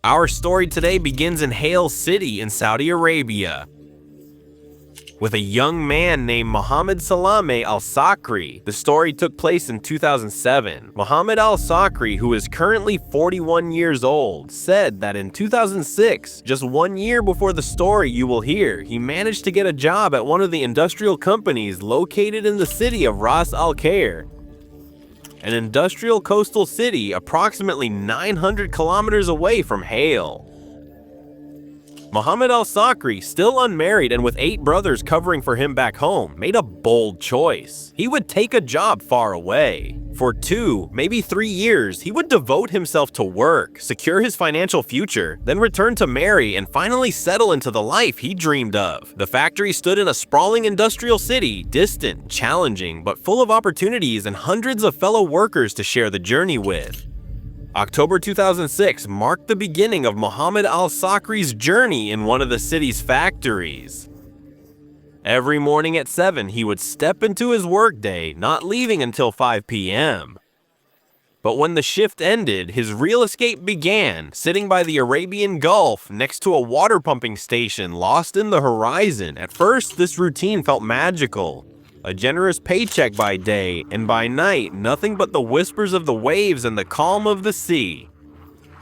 Our story today begins in Hale City in Saudi Arabia, with a young man named Mohammed Salame Al-Sakri. The story took place in 2007. Mohammed Al-Sakri, who is currently 41 years old, said that in 2006, just 1 year before the story you will hear, he managed to get a job at one of the industrial companies located in the city of Ras Al Khair, an industrial coastal city approximately 900 kilometers away from Hale. Mohammed Al-Sakri, still unmarried and with 8 brothers covering for him back home, made a bold choice. He would take a job far away. For 2, maybe 3 years, he would devote himself to work, secure his financial future, then return to marry and finally settle into the life he dreamed of. The factory stood in a sprawling industrial city, distant, challenging, but full of opportunities and hundreds of fellow workers to share the journey with. October 2006 marked the beginning of Mohammed Al-Sakri's journey in one of the city's factories. Every morning at 7, he would step into his workday, not leaving until 5 p.m. But when the shift ended, his real escape began, sitting by the Arabian Gulf next to a water pumping station lost in the horizon. At first, this routine felt magical. A generous paycheck by day, and by night, nothing but the whispers of the waves and the calm of the sea.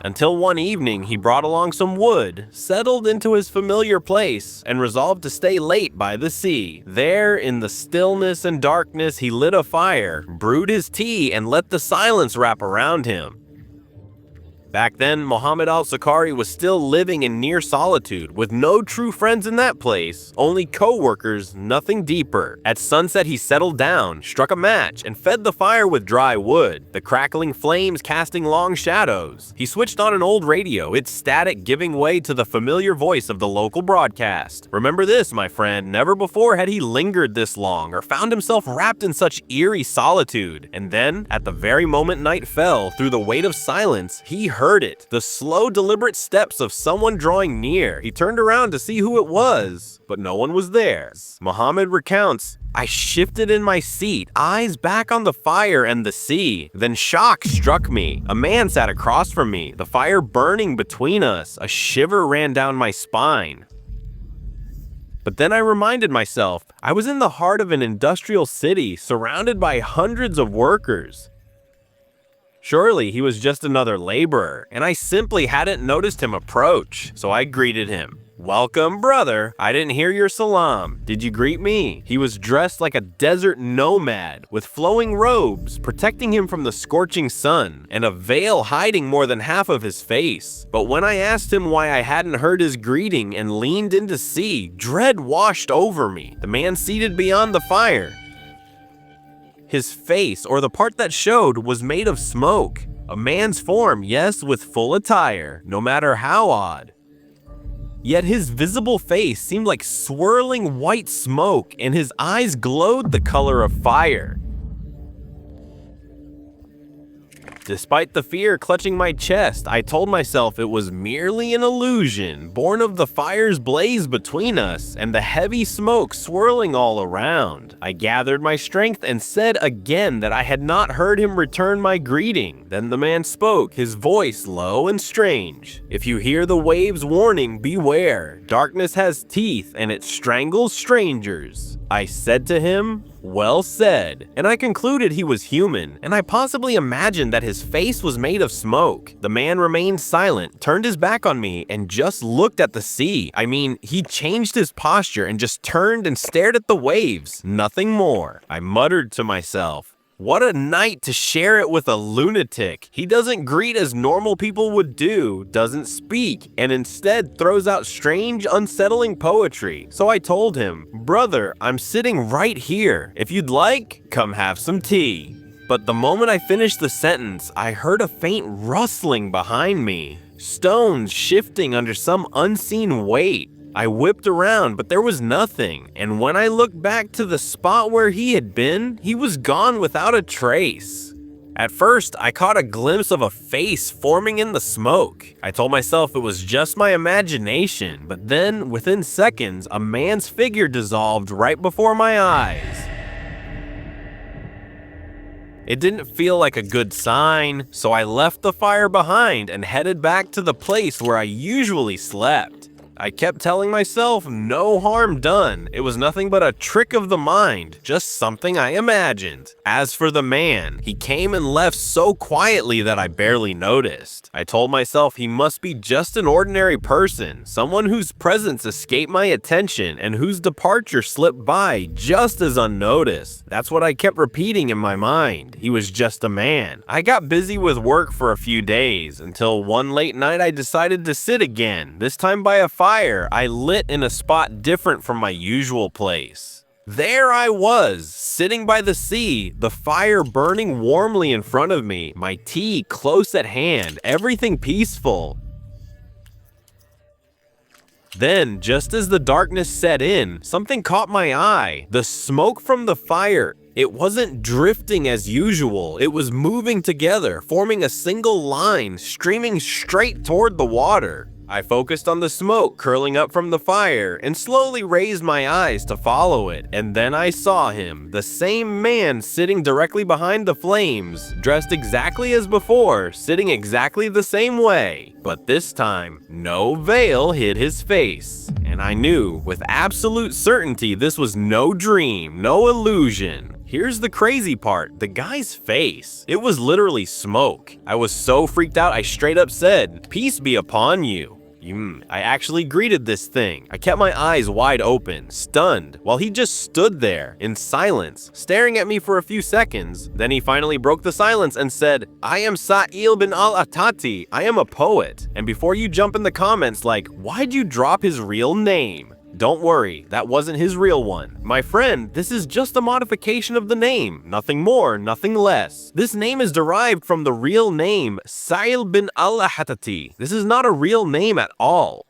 Until one evening, he brought along some wood, settled into his familiar place, and resolved to stay late by the sea. There, in the stillness and darkness, he lit a fire, brewed his tea, and let the silence wrap around him. Back then, Mohammed Al-Sakri was still living in near solitude, with no true friends in that place, only co-workers, nothing deeper. At sunset, he settled down, struck a match, and fed the fire with dry wood, the crackling flames casting long shadows. He switched on an old radio, its static giving way to the familiar voice of the local broadcast. Remember this, my friend, never before had he lingered this long or found himself wrapped in such eerie solitude. And then, at the very moment night fell, through the weight of silence, he heard it, the slow, deliberate steps of someone drawing near. He turned around to see who it was, but no one was there. Mohammed recounts, "I shifted in my seat, eyes back on the fire and the sea. Then shock struck me. A man sat across from me, the fire burning between us. A shiver ran down my spine. But then I reminded myself, I was in the heart of an industrial city, surrounded by hundreds of workers. Surely he was just another laborer, and I simply hadn't noticed him approach, so I greeted him. 'Welcome, brother. I didn't hear your salam. Did you greet me?' He was dressed like a desert nomad, with flowing robes protecting him from the scorching sun, and a veil hiding more than half of his face. But when I asked him why I hadn't heard his greeting and leaned in to see, dread washed over me. The man seated beyond the fire, his face, or the part that showed, was made of smoke. A man's form, yes, with full attire, no matter how odd. Yet his visible face seemed like swirling white smoke, and his eyes glowed the color of fire. Despite the fear clutching my chest, I told myself it was merely an illusion, born of the fire's blaze between us and the heavy smoke swirling all around. I gathered my strength and said again that I had not heard him return my greeting. Then the man spoke, his voice low and strange. 'If you hear the waves warning, beware. Darkness has teeth and it strangles strangers.' I said to him, 'Well said,' and I concluded he was human, and I possibly imagined that his face was made of smoke. The man remained silent, turned his back on me, and just looked at the sea. I mean, he changed his posture and just turned and stared at the waves, nothing more. I muttered to myself, what a night to share it with a lunatic. He doesn't greet as normal people would do, doesn't speak, and instead throws out strange, unsettling poetry. So I told him, 'Brother, I'm sitting right here. If you'd like, come have some tea.' But the moment I finished the sentence, I heard a faint rustling behind me, stones shifting under some unseen weight. I whipped around, but there was nothing, and when I looked back to the spot where he had been, he was gone without a trace. At first, I caught a glimpse of a face forming in the smoke. I told myself it was just my imagination, but then, within seconds, a man's figure dissolved right before my eyes. It didn't feel like a good sign, so I left the fire behind and headed back to the place where I usually slept. I kept telling myself no harm done. It was nothing but a trick of the mind, just something I imagined. As for the man, he came and left so quietly that I barely noticed. I told myself he must be just an ordinary person, someone whose presence escaped my attention and whose departure slipped by just as unnoticed. That's what I kept repeating in my mind. He was just a man. I got busy with work for a few days until one late night I decided to sit again, this time by a fire I lit in a spot different from my usual place. There I was, sitting by the sea, the fire burning warmly in front of me, my tea close at hand, everything peaceful. Then, just as the darkness set in, something caught my eye. The smoke from the fire. It wasn't drifting as usual, it was moving together, forming a single line, streaming straight toward the water. I focused on the smoke curling up from the fire and slowly raised my eyes to follow it, and then I saw him, the same man sitting directly behind the flames, dressed exactly as before, sitting exactly the same way. But this time, no veil hid his face, and I knew with absolute certainty this was no dream, no illusion. Here's the crazy part, the guy's face. It was literally smoke. I was so freaked out I straight up said, "Peace be upon you." I actually greeted this thing. I kept my eyes wide open, stunned, while he just stood there, in silence, staring at me for a few seconds. Then he finally broke the silence and said, "I am Sa'il bin al-Attati, I am a poet." And before you jump in the comments like, "Why'd you drop his real name?" Don't worry, that wasn't his real one. My friend, this is just a modification of the name, nothing more, nothing less. This name is derived from the real name, Sa'il bin al-Attati. This is not a real name at all.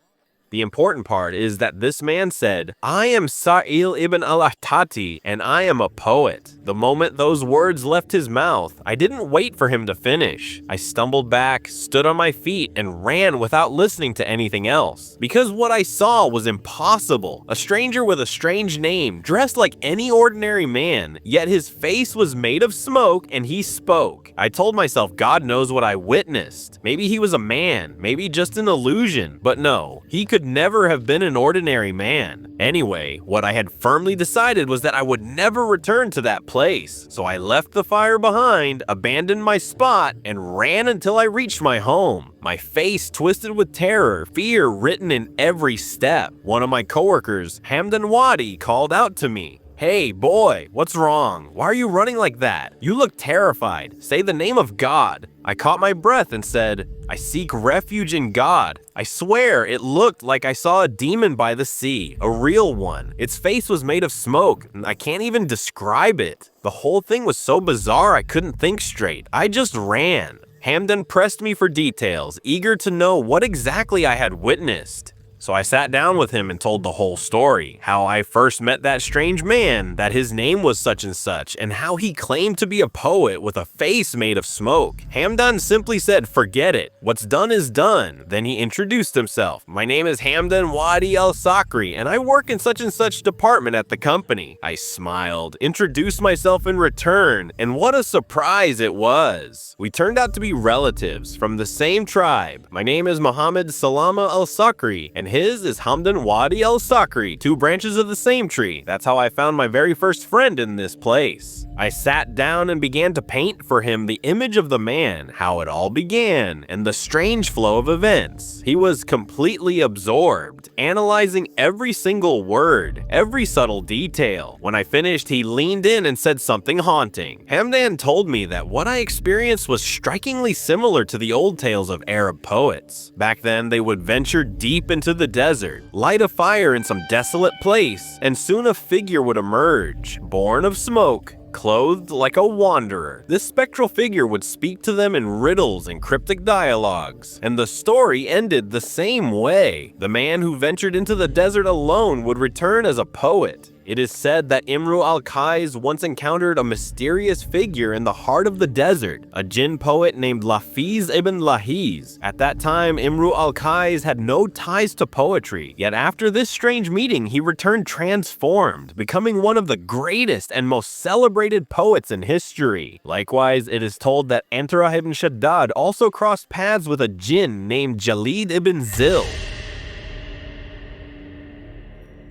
The important part is that this man said, "I am Sa'il ibn al-Attati, and I am a poet." The moment those words left his mouth, I didn't wait for him to finish. I stumbled back, stood on my feet, and ran without listening to anything else. Because what I saw was impossible. A stranger with a strange name, dressed like any ordinary man, yet his face was made of smoke and he spoke. I told myself God knows what I witnessed. Maybe he was a man, maybe just an illusion, but no, he could never have been an ordinary man. Anyway, what I had firmly decided was that I would never return to that place. So I left the fire behind, abandoned my spot, and ran until I reached my home. My face twisted with terror, fear written in every step. One of my coworkers, Hamdan Wadi, called out to me. "Hey, boy, what's wrong? Why are you running like that? You look terrified. Say the name of God." I caught my breath and said, "I seek refuge in God." I swear it looked like I saw a demon by the sea, a real one. Its face was made of smoke, and I can't even describe it. The whole thing was so bizarre I couldn't think straight. I just ran. Hamdan pressed me for details, eager to know what exactly I had witnessed. So I sat down with him and told the whole story, how I first met that strange man, that his name was such and such, and how he claimed to be a poet with a face made of smoke. Hamdan simply said, "Forget it. What's done is done." Then he introduced himself. "My name is Hamdan Wadi al-Sakri, and I work in such and such department at the company." I smiled, introduced myself in return, and what a surprise it was. We turned out to be relatives from the same tribe. My name is Muhammad Salama al-Sakri, and his is Hamdan Wadi al-Sakri, two branches of the same tree. That's how I found my very first friend in this place. I sat down and began to paint for him the image of the man, how it all began, and the strange flow of events. He was completely absorbed, analyzing every single word, every subtle detail. When I finished, he leaned in and said something haunting. Hamdan told me that what I experienced was strikingly similar to the old tales of Arab poets. Back then, they would venture deep into the desert, light a fire in some desolate place, and soon a figure would emerge, born of smoke, clothed like a wanderer. This spectral figure would speak to them in riddles and cryptic dialogues, and the story ended the same way. The man who ventured into the desert alone would return as a poet. It is said that Imru al-Qais once encountered a mysterious figure in the heart of the desert, a jinn poet named Lafiz ibn Lahiz. At that time, Imru al-Qais had no ties to poetry, yet after this strange meeting, he returned transformed, becoming one of the greatest and most celebrated poets in history. Likewise, it is told that Antarah ibn Shaddad also crossed paths with a jinn named Jalid ibn Zil.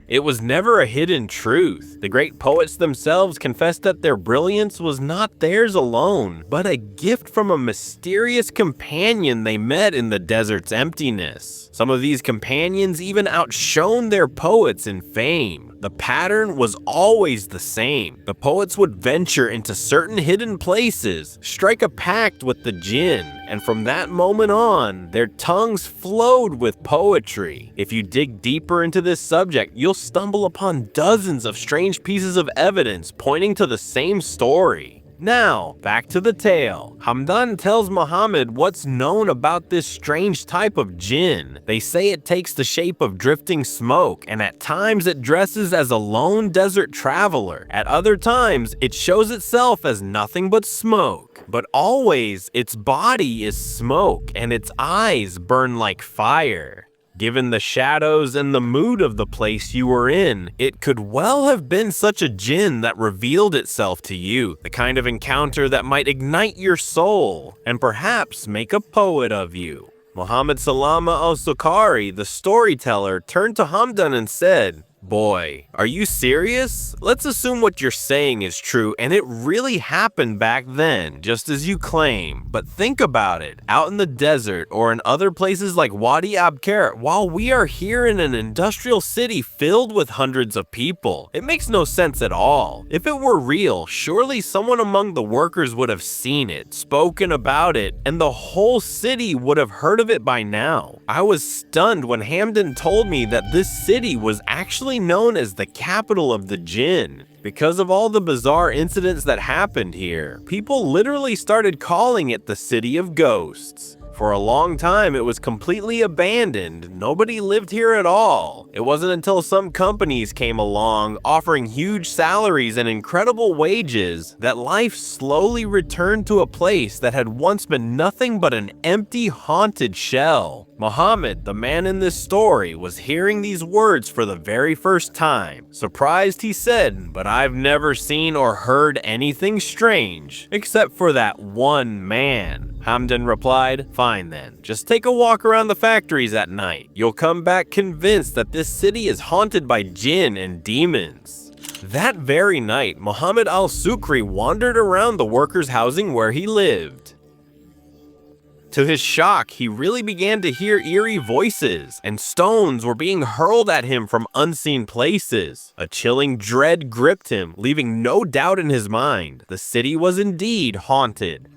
It was never a hidden truth. The great poets themselves confessed that their brilliance was not theirs alone, but a gift from a mysterious companion they met in the desert's emptiness. Some of these companions even outshone their poets in fame. The pattern was always the same. The poets would venture into certain hidden places, strike a pact with the jinn, and from that moment on, their tongues flowed with poetry. If you dig deeper into this subject, you'll stumble upon dozens of strange pieces of evidence pointing to the same story. Now, back to the tale. Hamdan tells Muhammad what's known about this strange type of jinn. They say it takes the shape of drifting smoke, and at times it dresses as a lone desert traveler. At other times, it shows itself as nothing but smoke. But always, its body is smoke, and its eyes burn like fire. Given the shadows and the mood of the place you were in, it could well have been such a jinn that revealed itself to you, the kind of encounter that might ignite your soul, and perhaps make a poet of you. Muhammad Salama al-Sukhari, the storyteller, turned to Hamdan and said, "Boy, are you serious? Let's assume what you're saying is true and it really happened back then, just as you claim. But think about it, out in the desert or in other places like Wadi Abkar, while we are here in an industrial city filled with hundreds of people, it makes no sense at all. If it were real, surely someone among the workers would have seen it, spoken about it, and the whole city would have heard of it by now." I was stunned when Hamdan told me that this city was actually known as the capital of the jinn. Because of all the bizarre incidents that happened here, people literally started calling it the City of Ghosts. For a long time, it was completely abandoned. Nobody lived here at all. It wasn't until some companies came along, offering huge salaries and incredible wages, that life slowly returned to a place that had once been nothing but an empty, haunted shell. Muhammad, the man in this story, was hearing these words for the very first time. Surprised, he said, "But I've never seen or heard anything strange, except for that one man." Hamdan replied, "Fine then, just take a walk around the factories at night. You'll come back convinced that this city is haunted by jinn and demons." That very night, Muhammad al-Sukhri wandered around the workers' housing where he lived. To his shock, he really began to hear eerie voices, and stones were being hurled at him from unseen places. A chilling dread gripped him, leaving no doubt in his mind. The city was indeed haunted.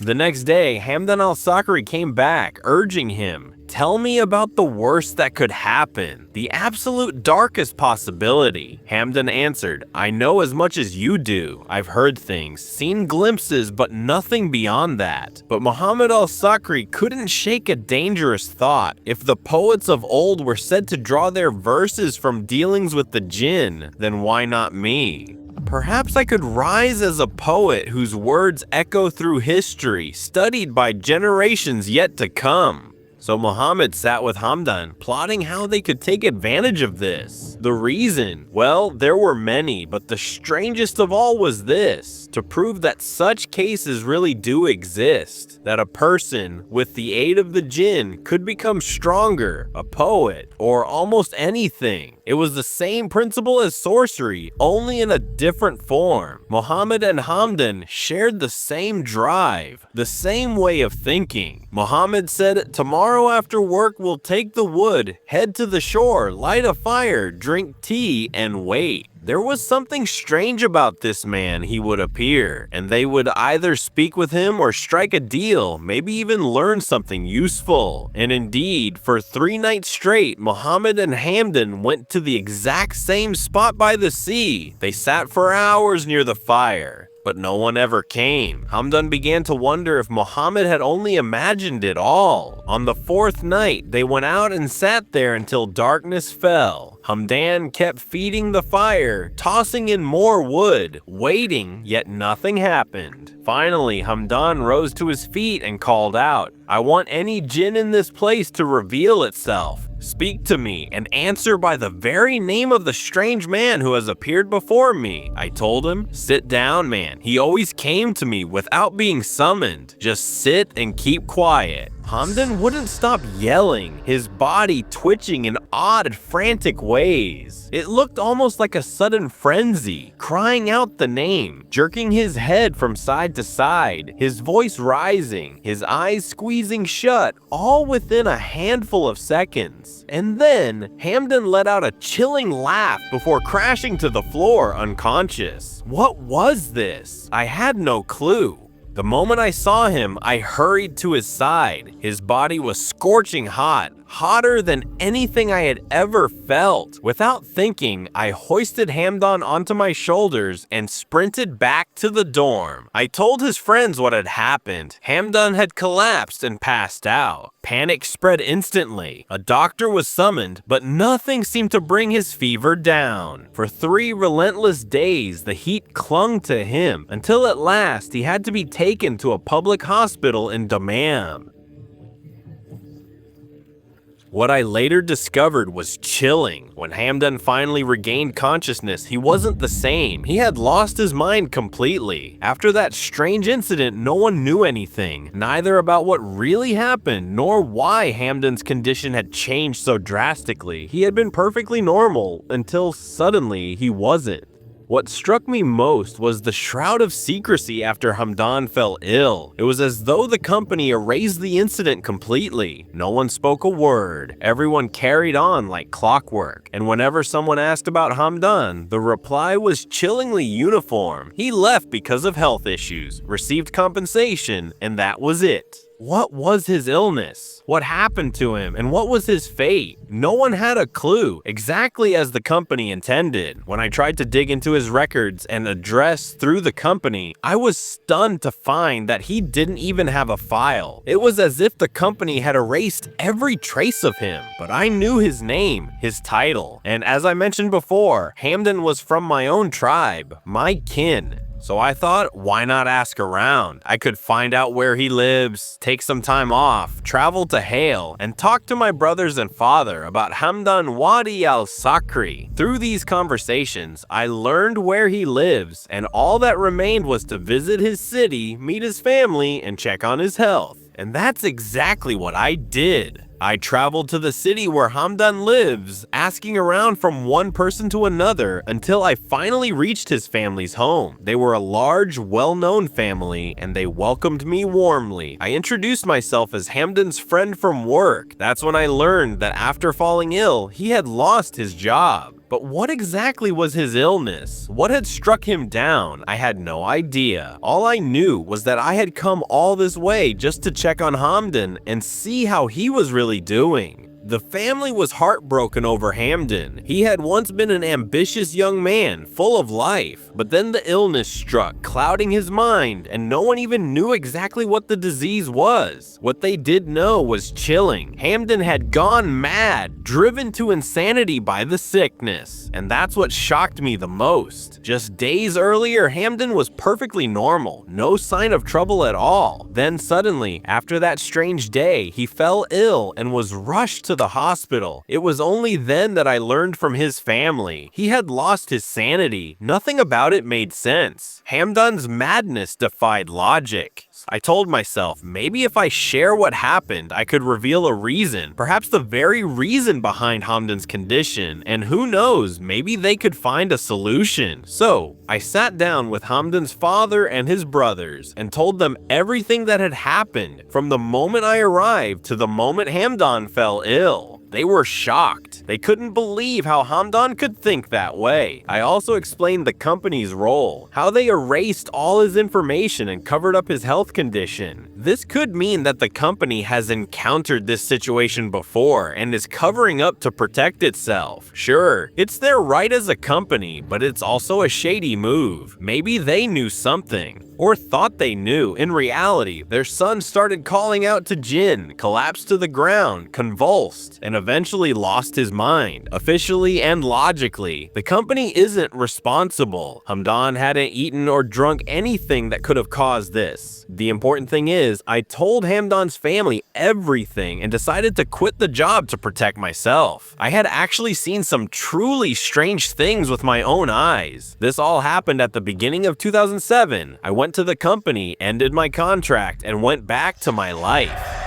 The next day, Hamdan al-Sukhri came back, urging him, "Tell me about the worst that could happen, the absolute darkest possibility." Hamdan answered, "I know as much as you do. I've heard things, seen glimpses, but nothing beyond that." But Muhammad al-Sukhri couldn't shake a dangerous thought. If the poets of old were said to draw their verses from dealings with the jinn, then why not me? Perhaps I could rise as a poet whose words echo through history, studied by generations yet to come. So Muhammad sat with Hamdan, plotting how they could take advantage of this. The reason? Well, there were many, but the strangest of all was this: to prove that such cases really do exist, that a person, with the aid of the jinn, could become stronger, a poet, or almost anything. It was the same principle as sorcery, only in a different form. Muhammad and Hamdan shared the same drive, the same way of thinking. Muhammad said, "Tomorrow after work we'll take the wood, head to the shore, light a fire, drink tea, and wait." There was something strange about this man. He would appear, and they would either speak with him or strike a deal, maybe even learn something useful. And indeed, for 3 nights straight, Muhammad and Hamdan went to the exact same spot by the sea. They sat for hours near the fire, but no one ever came. Hamdan began to wonder if Muhammad had only imagined it all. On the 4th night, they went out and sat there until darkness fell. Hamdan kept feeding the fire, tossing in more wood, waiting, yet nothing happened. Finally, Hamdan rose to his feet and called out, "I want any jinn in this place to reveal itself. Speak to me and answer by the very name of the strange man who has appeared before me." I told him, "Sit down, man. He always came to me without being summoned. Just sit and keep quiet." Hamdan wouldn't stop yelling, his body twitching in odd, frantic ways. It looked almost like a sudden frenzy, crying out the name, jerking his head from side to side, his voice rising, his eyes squeezing shut, all within a handful of seconds. And then, Hamdan let out a chilling laugh before crashing to the floor unconscious. What was this? I had no clue. The moment I saw him, I hurried to his side. His body was scorching hot, hotter than anything I had ever felt. Without thinking, I hoisted Hamdan onto my shoulders and sprinted back to the dorm. I told his friends what had happened. Hamdan had collapsed and passed out. Panic spread instantly. A doctor was summoned, but nothing seemed to bring his fever down. For 3 relentless days, the heat clung to him, until at last he had to be taken to a public hospital in Dammam. What I later discovered was chilling. When Hamdan finally regained consciousness, he wasn't the same. He had lost his mind completely. After that strange incident, no one knew anything, neither about what really happened, nor why Hamdan's condition had changed so drastically. He had been perfectly normal, until suddenly he wasn't. What struck me most was the shroud of secrecy after Hamdan fell ill. It was as though the company erased the incident completely. No one spoke a word. Everyone carried on like clockwork. And whenever someone asked about Hamdan, the reply was chillingly uniform. He left because of health issues, received compensation, and that was it. What was his illness? What happened to him? And what was his fate? No one had a clue, exactly as the company intended. When I tried to dig into his records and address through the company, I was stunned to find that he didn't even have a file. It was as if the company had erased every trace of him. But I knew his name, his title, and as I mentioned before, Hamdan was from my own tribe, my kin. So I thought, why not ask around? I could find out where he lives, take some time off, travel to Hale, and talk to my brothers and father about Hamdan Wadi al-Sakri. Through these conversations, I learned where he lives, and all that remained was to visit his city, meet his family, and check on his health. And that's exactly what I did. I traveled to the city where Hamdan lives, asking around from one person to another until I finally reached his family's home. They were a large, well-known family, and they welcomed me warmly. I introduced myself as Hamdan's friend from work. That's when I learned that after falling ill, he had lost his job. But what exactly was his illness? What had struck him down? I had no idea. All I knew was that I had come all this way just to check on Hamdan and see how he was really doing. The family was heartbroken over Hamdan. He had once been an ambitious young man, full of life, but then the illness struck, clouding his mind, and no one even knew exactly what the disease was. What they did know was chilling. Hamdan had gone mad, driven to insanity by the sickness, and that's what shocked me the most. Just days earlier, Hamdan was perfectly normal, no sign of trouble at all. Then suddenly, after that strange day, he fell ill and was rushed to the hospital. It was only then that I learned from his family. He had lost his sanity. Nothing about it made sense. Hamdan's madness defied logic. I told myself, maybe if I share what happened, I could reveal a reason, perhaps the very reason behind Hamdan's condition, and who knows, maybe they could find a solution. So, I sat down with Hamdan's father and his brothers and told them everything that had happened from the moment I arrived to the moment Hamdan fell ill. They were shocked. They couldn't believe how Hamdan could think that way. I also explained the company's role, how they erased all his information and covered up his health condition. This could mean that the company has encountered this situation before and is covering up to protect itself. Sure, it's their right as a company, but it's also a shady move. Maybe they knew something, or thought they knew. In reality, their son started calling out to Jinn, collapsed to the ground, convulsed, and eventually lost his mind. Officially and logically, the company isn't responsible. Hamdan hadn't eaten or drunk anything that could have caused this. The important thing is, I told Hamdan's family everything and decided to quit the job to protect myself. I had actually seen some truly strange things with my own eyes. This all happened at the beginning of 2007. I went to the company, ended my contract, and went back to my life.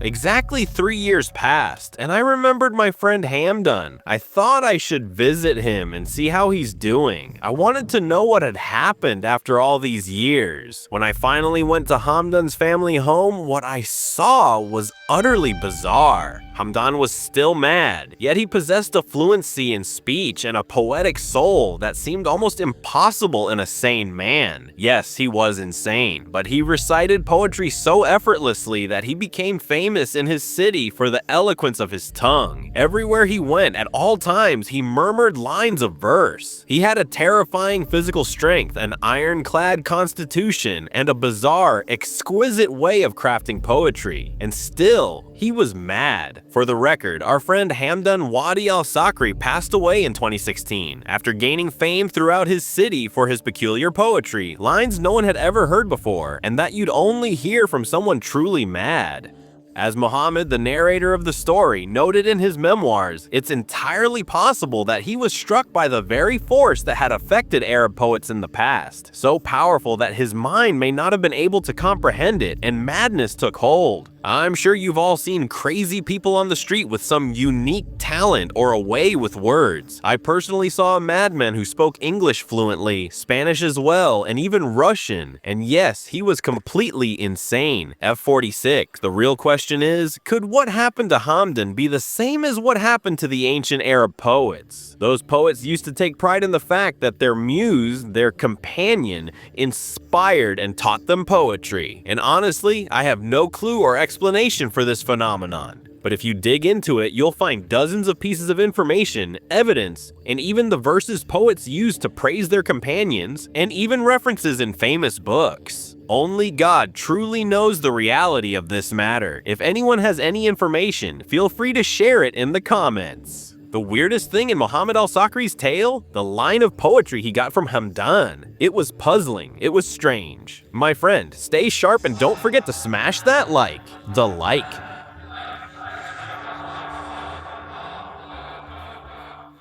Exactly 3 years passed, and I remembered my friend Hamdan. I thought I should visit him and see how he's doing. I wanted to know what had happened after all these years. When I finally went to Hamdan's family home, what I saw was utterly bizarre. Hamdan was still mad, yet he possessed a fluency in speech and a poetic soul that seemed almost impossible in a sane man. Yes, he was insane, but he recited poetry so effortlessly that he became famous in his city for the eloquence of his tongue. Everywhere he went, at all times, he murmured lines of verse. He had a terrifying physical strength, an ironclad constitution, and a bizarre, exquisite way of crafting poetry. And still, he was mad. For the record, our friend Hamdan Wadi al-Sakri passed away in 2016 after gaining fame throughout his city for his peculiar poetry, lines no one had ever heard before, and that you'd only hear from someone truly mad. As Muhammad, the narrator of the story, noted in his memoirs, it's entirely possible that he was struck by the very force that had affected Arab poets in the past, so powerful that his mind may not have been able to comprehend it, and madness took hold. I'm sure you've all seen crazy people on the street with some unique talent or a way with words. I personally saw a madman who spoke English fluently, Spanish as well, and even Russian. And yes, he was completely insane. F46. The real question is, could what happened to Hamdan be the same as what happened to the ancient Arab poets? Those poets used to take pride in the fact that their muse, their companion, inspired and taught them poetry. And honestly, I have no clue or explanation for this phenomenon. But if you dig into it, you'll find dozens of pieces of information, evidence, and even the verses poets used to praise their companions, and even references in famous books. Only God truly knows the reality of this matter. If anyone has any information, feel free to share it in the comments. The weirdest thing in Muhammad al-Sakri's tale? The line of poetry he got from Hamdan. It was puzzling. It was strange. My friend, stay sharp and don't forget to smash that like. The like.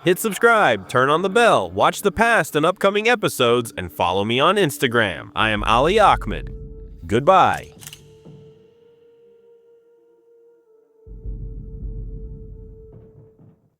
Hit subscribe, turn on the bell, watch the past and upcoming episodes, and follow me on Instagram. I am Ali Ahmed. Goodbye.